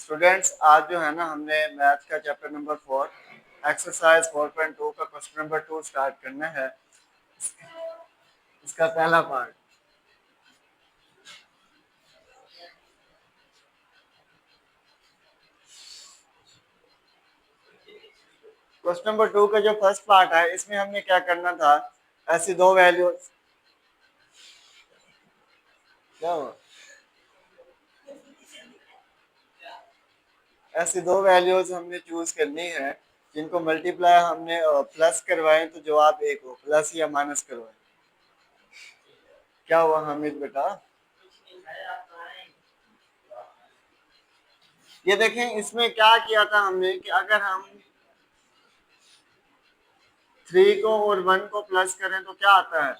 Students, आज जो है ना हमने मैथ का चैप्टर नंबर 4 एक्सरसाइज 4.2 का क्वेश्चन नंबर 2 स्टार्ट करना है। इसका पहला पार्ट। क्वेश्चन नंबर 2 का जो फर्स्ट पार्ट है, इसमें हमने क्या करना था, ऐसी दो वैल्यूज क्या हुआ ऐसी दो वैल्यूज हमने चूज करनी है जिनको मल्टीप्लाई हमने प्लस करवाएं तो जवाब एक हो, प्लस या माइनस करवाएं। क्या हुआ हामिद बेटा? ये देखें, इसमें क्या किया था हमने कि अगर हम 3 को और 1 को प्लस करें तो क्या आता है,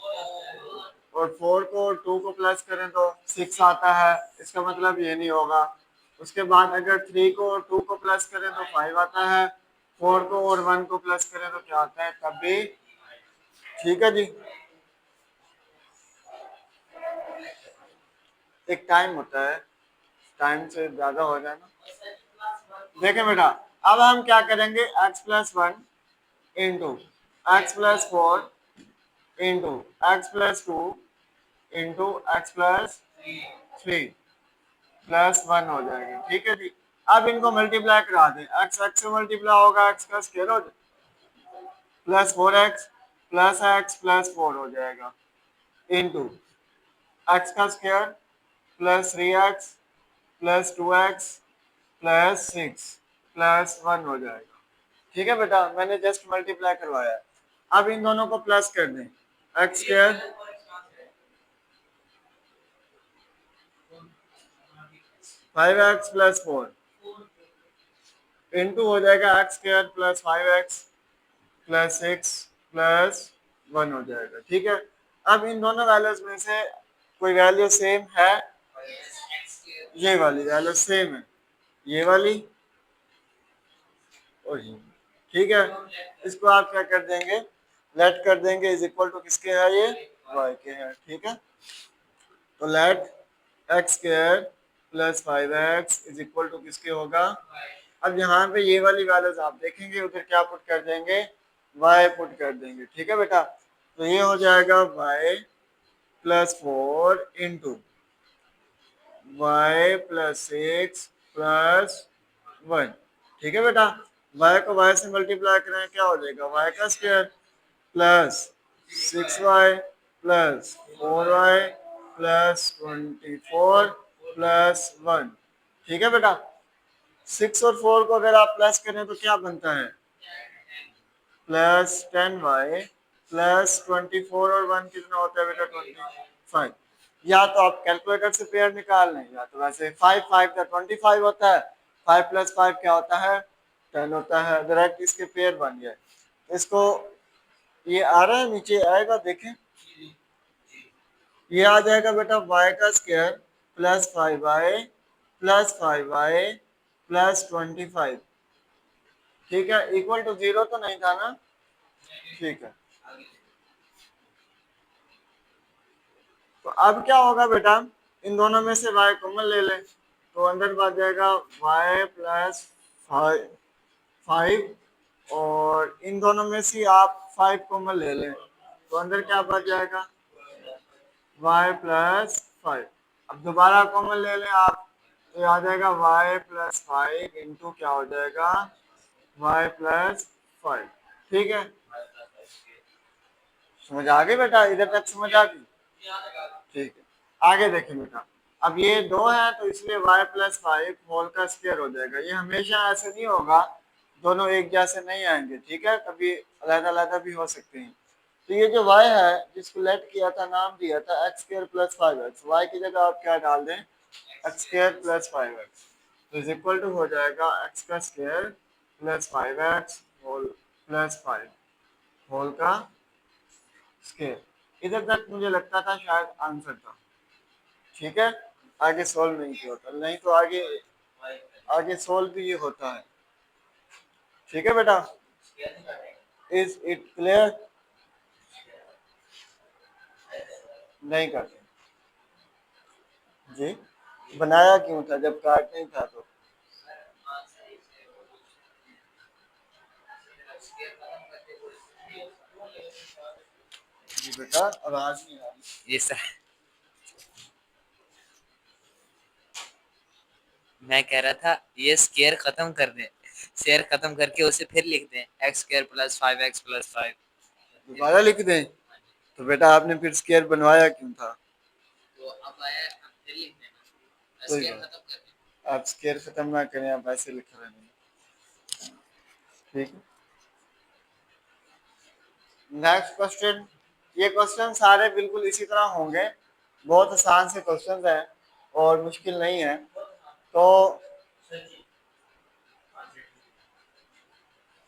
और 4 को और 2 को प्लस करें तो 6 आता है। इसका मतलब ये नहीं होगा। उसके बाद अगर 3 को और 2 को प्लस करें तो 5 आता है। 4 को और 1 को प्लस करें तो क्या आता है, तब भी। ठीक है जी, एक टाइम होता है, टाइम से ज्यादा हो जाए ना। देखें बेटा, अब हम क्या करेंगे, x+1 into x+4 into x+2 into x+3 +1 हो जाएगा। ठीक है जी। अब इनको मल्टीप्लाई करा दें, x से मल्टीप्लाई होगा, x का स्क्वायर हो जाएगा, +4x प्लस x +4 हो जाएगा इंटू x का स्क्वायर +3x +2x +6 +1 हो जाएगा। ठीक है बेटा, मैंने जस्ट मल्टीप्लाई करवाया है। अब इन दोनों को प्लस कर दें, x स्क्वायर 5x +4 इंटू हो जाएगा x स्क्वायर +5x +6 +1 हो जाएगा। ठीक है। अब इन दोनों वैल्यूज में से कोई वैल्यू सेम है? ये वाली वैल्यू सेम है, ये वाली और ये। ठीक है, इसको आप क्या कर देंगे, लेट कर देंगे इज इक्वल टू किसके है, ये y के है। ठीक है, तो let x square +5x is equal to किसके होगा। अब यहाँ पे ये वाली वैल्यूज आप देखेंगे, उधर क्या पुट कर देंगे, y पुट कर देंगे। ठीक है बेटा, तो ये हो जाएगा y +4 इंटू y +6 +1। ठीक है बेटा, y को y से मल्टीप्लाई करें क्या हो जाएगा, y का स्क्वायर +6y +4y +24 +1। ठीक है बेटा, 6 और 4 को अगर आप प्लस करें तो क्या बनता है, +10y +24 और 1 कितना होता है बेटा, 25। या तो आप कैलकुलेटर से पेयर निकाल लें, या तो वैसे 5 5 का 25 होता है, 5 + 5 क्या होता है, 10 होता है। डायरेक्ट इसके पेयर बन गए। इसको ये आ रहा है, नीचे आएगा, देखें ये आ जाएगा बेटा, y का स्क्वायर +5y +5y +25। ठीक है, इक्वल टू 0 तो नहीं था ना। ठीक है, तो अब क्या होगा बेटा, इन दोनों में से y कॉमन ले लें तो अंदर बच जाएगा y +5, और इन दोनों में से आप 5 कॉमन ले लें तो अंदर क्या बच जाएगा, y +5। अब दोबारा कॉमन ले लें आप तो आ जाएगा y +5 इंटू क्या हो जाएगा, y +5। ठीक है, समझ आ गई बेटा, इधर तक समझ आ गई। ठीक है, आगे देखें बेटा, अब ये 2 है तो इसलिए y+5 होल का स्क्वायर हो जाएगा। ये हमेशा ऐसे नहीं होगा, दोनों एक जैसे नहीं आएंगे। ठीक है, कभी अलग-अलग भी हो सकते हैं। तो ये जो y है, जिसको लेट किया था, नाम दिया था x² +5x, y की जगह आप क्या डाल दें, x² +5x, तो इज इक्वल टू हो जाएगा x का स्क्वायर +5x होल +5 होल का स्क्वायर। इधर तक मुझे लगता था शायद आंसर था। ठीक है, आगे सोल्व नहीं किया होता, नहीं तो आगे आगे सोल्व भी ये होता है। ठीक है बेटा, इज इट क्लियर? नहीं करते जी, बनाया क्यों था जब काट नहीं था तो। जी बेटा, आवाज नहीं आ रही। ये सर, मैं कह रहा था ये स्केयर खत्म कर दें, शेयर खत्म करके उसे फिर लिख दें एक्स स्केयर प्लस 5x+5। दोबारा लिख दें? तो बेटा आपने फिर स्केयर बनवाया क्यों था? तो अब आया, अब फिर लिख देना, कोई स्केयर बात, खत्म कर दें। आप स्केयर खत्म ना करें, आप ऐसे लिख रहे हैं। ठीक है, नेक्स्ट क्वेश्चन। ये क्वेश्चन सारे बिल्कुल इसी तरह होंगे, बहुत आसान से क्वेश्चन हैं और मुश्किल नहीं है। तो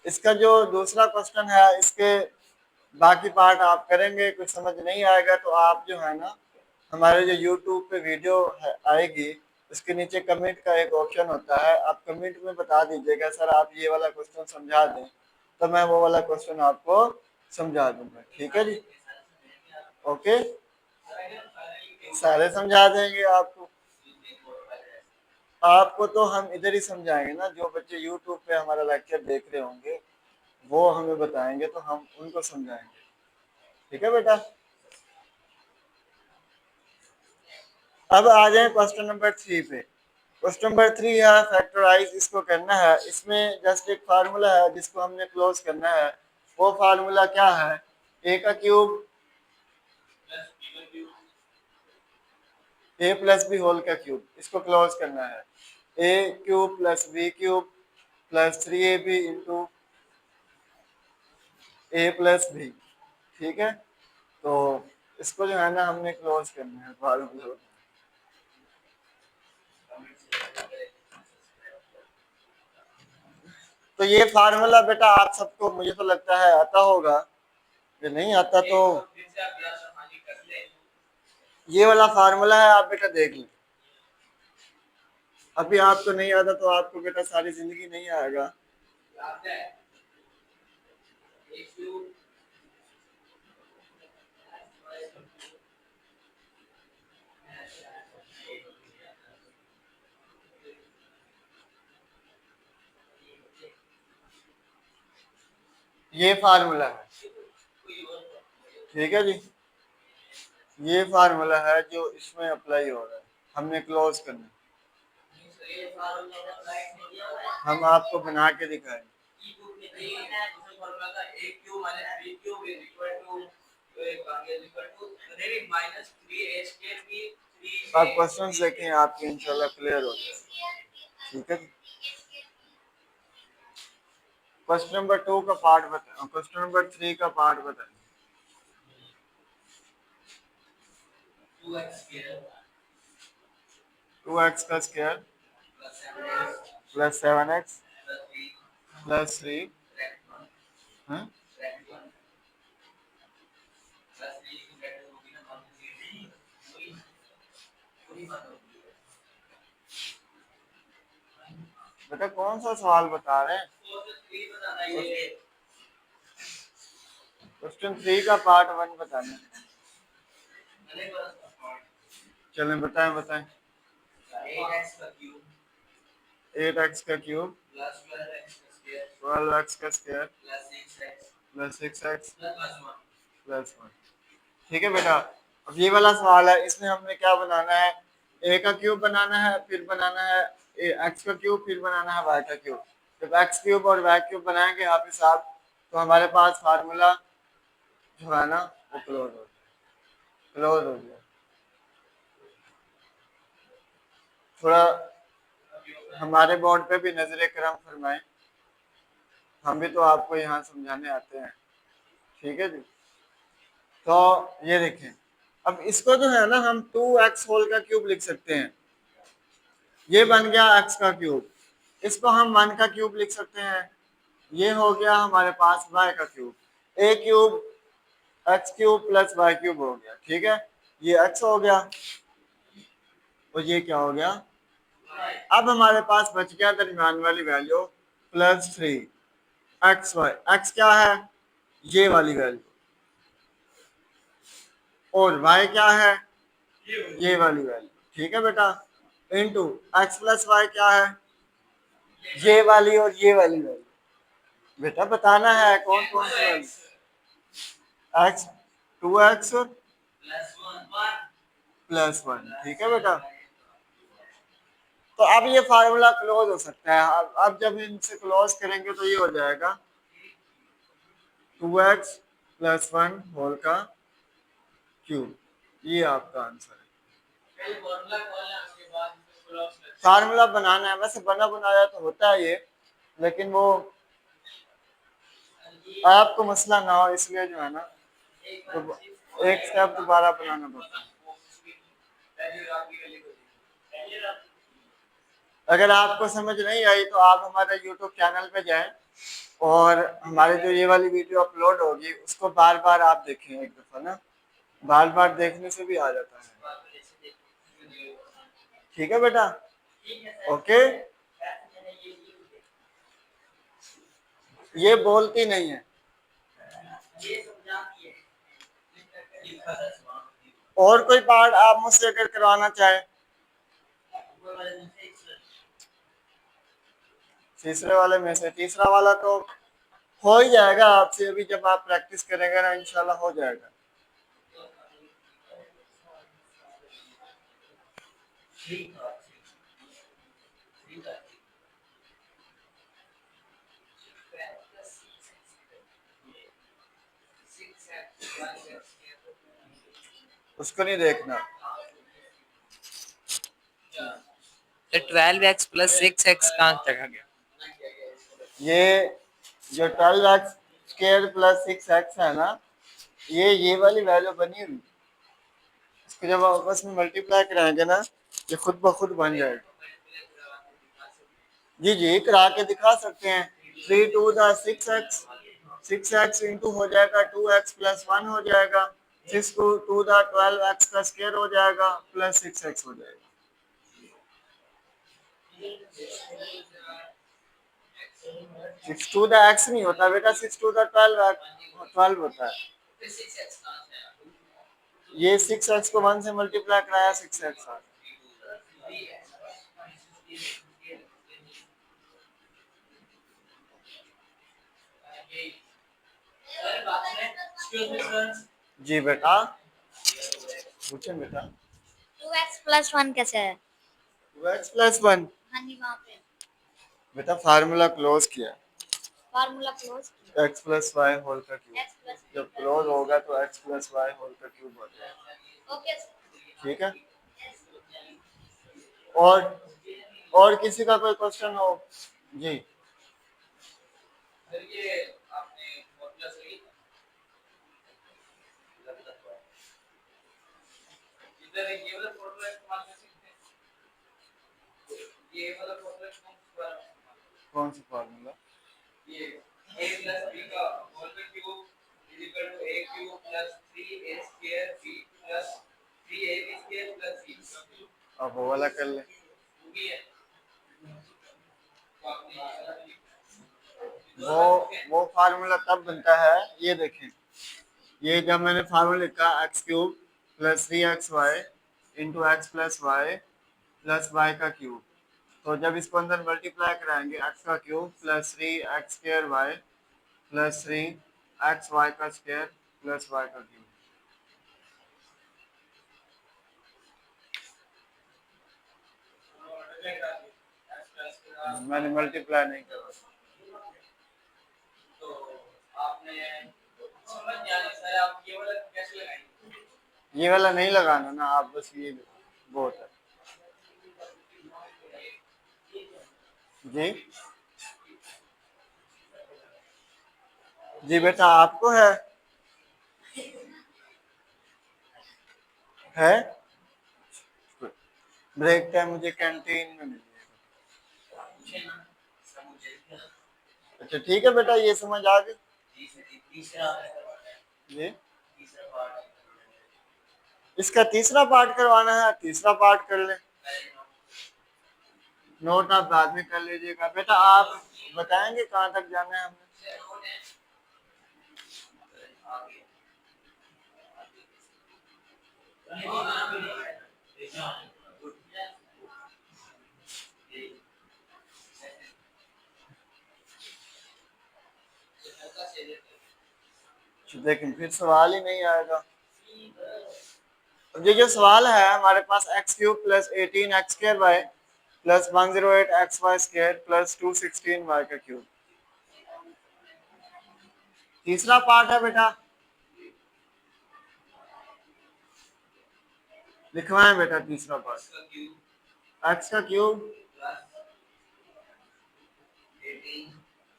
इसका जो दूसरा क्वेश्चन है, इसके बाकी पार्ट आप करेंगे, कुछ समझ नहीं आएगा तो आप जो है ना, हमारे जो यूट्यूब पे वीडियो आएगी, उसके नीचे कमेंट का एक ऑप्शन होता है, आप कमेंट में बता दीजिएगा सर आप ये वाला क्वेश्चन समझा दें, तो मैं वो वाला क्वेश्चन आपको समझा दूंगा। ठीक है जी, ओके, सारे समझा देंगे आपको। आपको तो हम इधर ही समझाएंगे ना, जो बच्चे यूट्यूब पे हमारा लेक्चर देख रहे होंगे वो हमें बताएंगे तो हम उनको समझाएंगे। ठीक है बेटा, अब आ जाए क्वेश्चन नंबर 3 पे। क्वेश्चन नंबर 3 है फैक्टराइज, इसको करना है। इसमें जस्ट एक फार्मूला है जिसको हमने क्लोज करना है। वो फार्मूला क्या है? ए का cube A plus B whole का क्यूब, इसको क्लोज करना है। A cube plus B cube plus 3ab into A plus B. ठीक है, तो इसको जो है ना हमने क्लोज करना है फार्मूला। तो ये फार्मूला बेटा आप सबको मुझे तो लगता है आता होगा, ये नहीं आता तो ये वाला फार्मूला है, आप बेटा देख लें। अभी आपको नहीं आता तो आपको बेटा सारी जिंदगी नहीं आएगा। ये फार्मूला है, ठीक है जी, ये फार्मूला है जो इसमें अप्लाई हो रहा है, हमने क्लोज करना है। हम आपको बना के दिखाएंगे। आप क्वेश्चन देखें, आपके इंशाल्लाह क्लियर हो जाए। ठीक है, क्वेश्चन नंबर 2 का पार्ट बताएं, क्वेश्चन नंबर 3 का पार्ट बताएं। 2x का स्क्वायर प्लस 7x प्लस 3 बेटा कौन सा सवाल बता रहे हैं? क्वेश्चन 3 का पार्ट 1 बताना। चलें बताएं बताएं। 8x का क्यूब 12x का स्क्वायर प्लस 6x प्लस 1। ठीक है बेटा, अब ये वाला सवाल है, इसमें हमने क्या बनाना है? ए का क्यूब बनाना है, फिर बनाना है एक्स का क्यूब, फिर बनाना है वाई का क्यूब। जब एक्स क्यूब और वाई क्यूब बनाएंगे आप हिसाब, तो हमारे पास फार्मूला जो है ना वो क्लोज हो जाए, क्लोज हो जाए। थोड़ा हमारे बोर्ड पे भी नजर करम फरमाएं, हम भी तो आपको यहाँ समझाने आते हैं। ठीक है जी, तो ये देखें, अब इसको जो है ना हम 2x होल का क्यूब लिख सकते हैं, ये बन गया x का क्यूब। इसको हम 1 का क्यूब लिख सकते हैं, ये हो गया हमारे पास y का cube. a cube x cube plus y cube हो गया। ठीक है, ये x हो गया और ये क्या हो गया? अब हमारे पास बच गया दरमियान वाली वैल्यू +3 एक्स वाई। एक्स क्या है? ये वाली वैल्यू, और y क्या है? ये वाली वैल्यू। ठीक है बेटा, इनटू एक्स प्लस वाई क्या है? ये वाली और ये वाली वैल्यू। बेटा बताना है कौन कौन सी value. X 2x plus one. ठीक है बेटा, तो अब ये फार्मूला क्लोज हो सकता है। अब जब इनसे क्लोज करेंगे तो ये हो जाएगा 2x प्लस वन होल का क्यूब। ये आपका आंसर है। फार्मूला बनाना है, वैसे बना बनाया तो होता है ये, लेकिन वो आपको मसला ना हो इसलिए जो है ना, तो एक स्टेप दोबारा बनाना पड़ता है। अगर आपको समझ नहीं आई तो आप हमारे YouTube चैनल पे जाएं और हमारे जो ये वाली वीडियो अपलोड होगी उसको बार बार आप देखें एक दफा ना, बार बार देखने से भी आ जाता है। ठीक है बेटा, ओके। ये बोलती नहीं है। और कोई पार्ट आप मुझसे अगर करवाना चाहे, तीसरे वाले में से तीसरा वाला तो हो ही जाएगा आपसे, अभी जब आप प्रैक्टिस करेंगे ना इंशाल्लाह हो जाएगा। उसको नहीं देखना। तो 12x प्लस 6x कहाँ रखा गया? ये जो 12x स्क्वायर प्लस 6x है ना, ये वाली वैल्यू बनी हुई, इसको जब आपस में मल्टीप्लाई कराएंगे ना ये खुद ब खुद बन जाएगा। जी जी करा के दिखा सकते हैं। 3 to the 6x, 6x into हो जाएगा 2x प्लस 1 हो जाएगा, 6 टू द 12x का स्क्वायर हो जाएगा प्लस 6x हो जाएगा। 6 टू द x नहीं होता बेटा, 6 टू द 12 होता है। ये 6x को 1 से मल्टीप्लाई कराया 6x आ जी बेटा, पूछे बेटा। 2x प्लस वन कैसे है? 2x प्लस 1 हाँ जी वहाँ पे बेटा फार्मूला क्लोज किया, फार्मूला क्लोज किया। x प्लस वाई होल का क्यूब। x प्लस जब क्लोज होगा तो x प्लस वाई होल का क्यूब हो जाएगा। ओके ठीक है, और किसी का कोई क्वेश्चन हो? जी कौन सा फार्मूला? अब वो वाला कर ले। वो फार्मूला तब बनता है, ये देखें, ये जब मैंने फार्मूला लिखा x cube plus 3xy into x plus y plus y का क्यूब, तो जब इसको अंदर मल्टीप्लाई कराएंगे एक्स का cube plus 3x square y plus 3x y का स्क्वायर प्लस वाई का क्यूब। मैंने मल्टीप्लाई नहीं करा। ये वाला नहीं लगाना ना आप, बस ये बहुत है। जी जी बेटा आपको है ब्रेक टाइम मुझे कैंटीन में मिलिएगा। अच्छा ठीक है बेटा, ये समझ आ गई। जी इसका तीसरा पार्ट करवाना है, तीसरा पार्ट कर ले, नोट आप बाद में कर लीजिएगा। बेटा आप बताएंगे कहाँ तक जाना है हमें? लेकिन फिर सवाल ही नहीं आएगा। अब ये जो सवाल है हमारे पास X cube plus 18x² plus 108xy² plus 216y का क्यूब। तीसरा पार्ट है बेटा, लिखवाएं बेटा तीसरा पार्ट। एक्स का क्यूब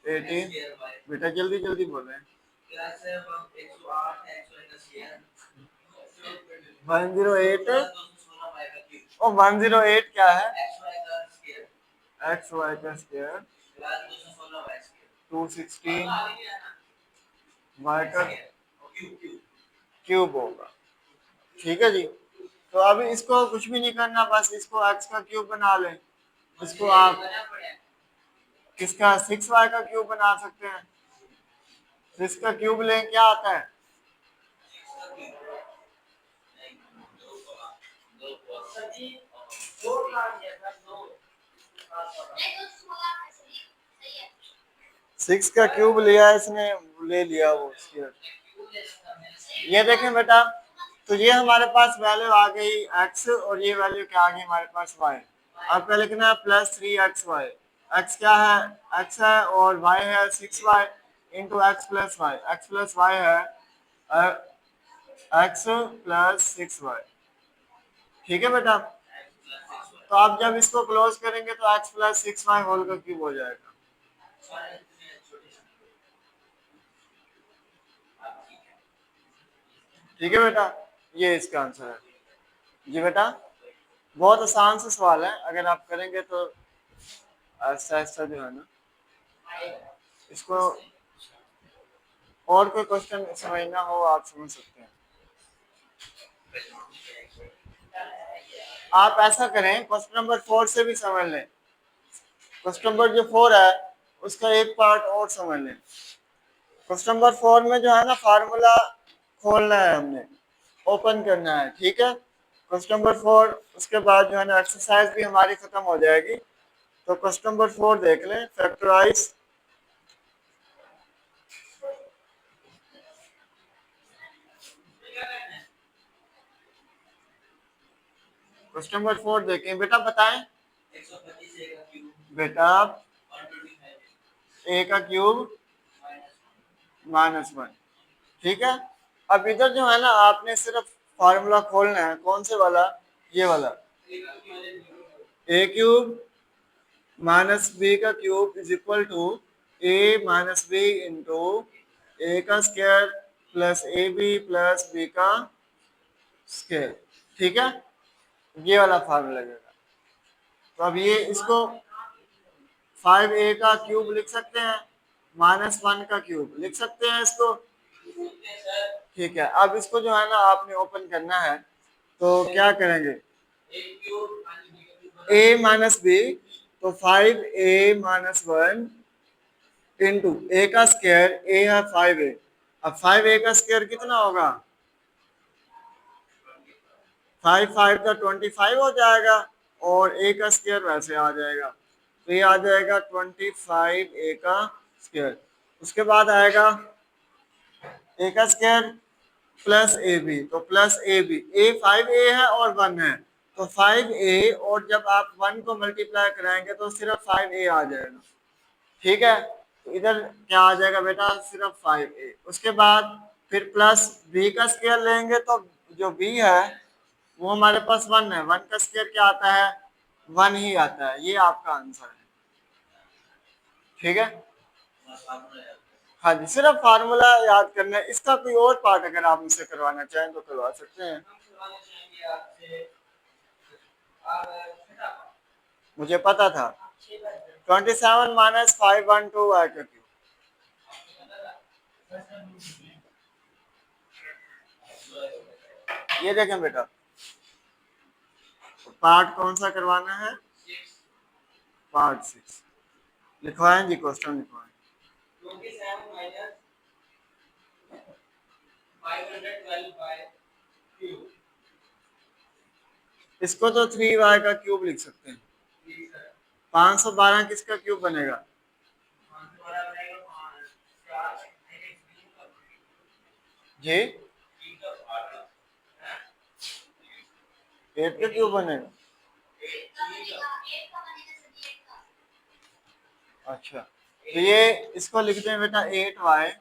18, बेटा जल्दी जल्दी बोले। 108 और 108 क्या है? एक्स वाई का स्क्वायर 216 वाई का क्यूब होगा। ठीक है जी। तो अभी इसको कुछ भी नहीं करना, बस इसको एक्स का क्यूब बना लें। इसको आप किसका 6y का क्यूब बना सकते हैं। 6 का क्यूब लें, क्या आता है? सिक्स का क्यूब लिया इसने, ले लिया वो स्क्वायर। ये देखें बेटा, तो ये हमारे पास वैल्यू आ गई x और ये वैल्यू क्या आ गई हमारे पास y। अब क्या लिखना है? Plus 3xy। x क्या है? x है और y है 6y into x plus y. X plus y है x प्लस 6y। ठीक है बेटा। तो आप जब इसको क्लोज करेंगे तो x प्लस 6y होल का क्यूब हो जाएगा। ठीक है बेटा, ये इसका आंसर है जी बेटा। बहुत आसान सा सवाल है, अगर आप करेंगे तो ऐसा ऐसा जो है ना इसको। और कोई क्वेश्चन समझना हो आप समझ सकते हैं। आप ऐसा करें, क्वेश्चन नंबर 4 से भी समझ लें। क्वेश्चन नंबर जो 4 है उसका एक पार्ट और समझ लें। क्वेश्चन नंबर 4 में जो है ना फार्मूला खोलना है, हमने ओपन करना है। ठीक है, क्वेश्चन नंबर 4 उसके बाद जो है ना एक्सरसाइज भी हमारी खत्म हो जाएगी। तो क्वेश्चन नंबर 4 देख लें, फैक्टराइज। क्वेश्चन नंबर 4 देखें बेटा, बताएं बेटा। ए का क्यूब -1। ठीक है, अब इधर जो है ना आपने सिर्फ फार्मूला खोलना है। कौन से वाला? ये वाला। ए क्यूब माइनस बी का cube is equal to A minus B into A का स्क्वायर प्लस ए बी प्लस बी का स्क्वायर। ठीक है, ये वाला फार्मूला लगेगा। तो अब ये इसको 5a का क्यूब लिख सकते हैं, -1 का क्यूब लिख सकते हैं इसको। ठीक है, अब इसको जो है ना आपने ओपन करना है, तो क्या करेंगे? a माइनस बी, तो 5a-1 इंटू ए का स्क्वायर, ए है 5a। अब 5a का स्क्वायर कितना होगा? 5 का 25 हो जाएगा और ए का स्क्वायर वैसे आ जाएगा। तो ये आ जाएगा 25a का स्क्वायर। उसके बाद आएगा ए का स्क्वायर प्लस ए बी, तो plus A b. A 5a है और 1 है, तो 5a और जब आप 1 को मल्टीप्लाई कराएंगे तो सिर्फ 5a आ जाएगा। ठीक है, तो इधर क्या आ जाएगा बेटा? सिर्फ 5a। उसके बाद फिर प्लस b का स्क्वायर लेंगे, तो जो b है वो हमारे पास 1 है। 1 का स्क्वायर क्या आता है? 1 ही आता है। ये आपका आंसर है। ठीक है, हाँ जी, सिर्फ फार्मूला याद करना है। इसका कोई और पार्ट अगर आप मुझसे करवाना चाहें तो करवा सकते हैं। मुझे पता था 27 माइनस 512 है क्योंकि ये देखें बेटा, पार्ट कौन सा करवाना है? पार्ट 6 लिखवाएं जी, क्वेश्चन लिखवाएं। इसको तो 3y का क्यूब लिख सकते हैं। 512 किसका क्यूब बनेगा? जी 8 का क्यों बनेगा? अच्छा, तो ये इसको लिखते हैं बेटा 8y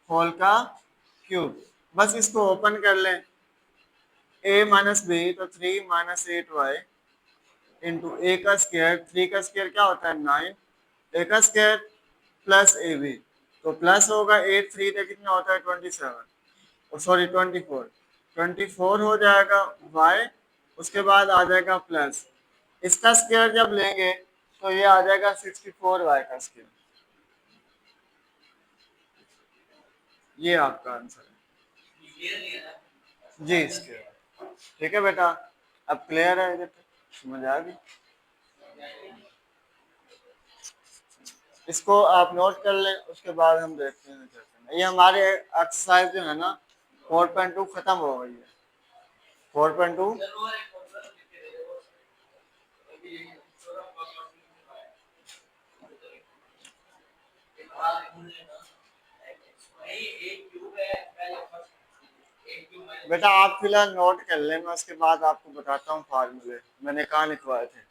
होल का क्यूब। बस इसको ओपन कर लें, a माइनस बी तो 3 माइनस 8y इंटू ए का स्क्वायर, 3 का स्क्वायर क्या होता है 9, ए का स्क्वायर प्लस ए बी, तो प्लस होगा 8 3 का कितना होता है 27, सॉरी 24, 24 हो जाएगा y, उसके बाद आ जाएगा प्लस, इसका स्क्वायर जब लेंगे तो ये आ जाएगा 64y का स्क्वायर। ये आपका आंसर है जी, स्क्वायर। ठीक है बेटा, अब क्लियर है, इधर तक समझ आ गई? इसको आप नोट कर लें, उसके बाद हम देखते हैं क्या करना है। ये हमारे एक्सरसाइज जो है ना 4.2 खत्म हो गई है। 4.2 बेटा आप फिलहाल नोट कर लें, मैं उसके बाद आपको बताता हूँ फार्मूले मैंने कहाँ लिखवाए थे।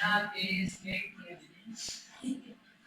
Allah is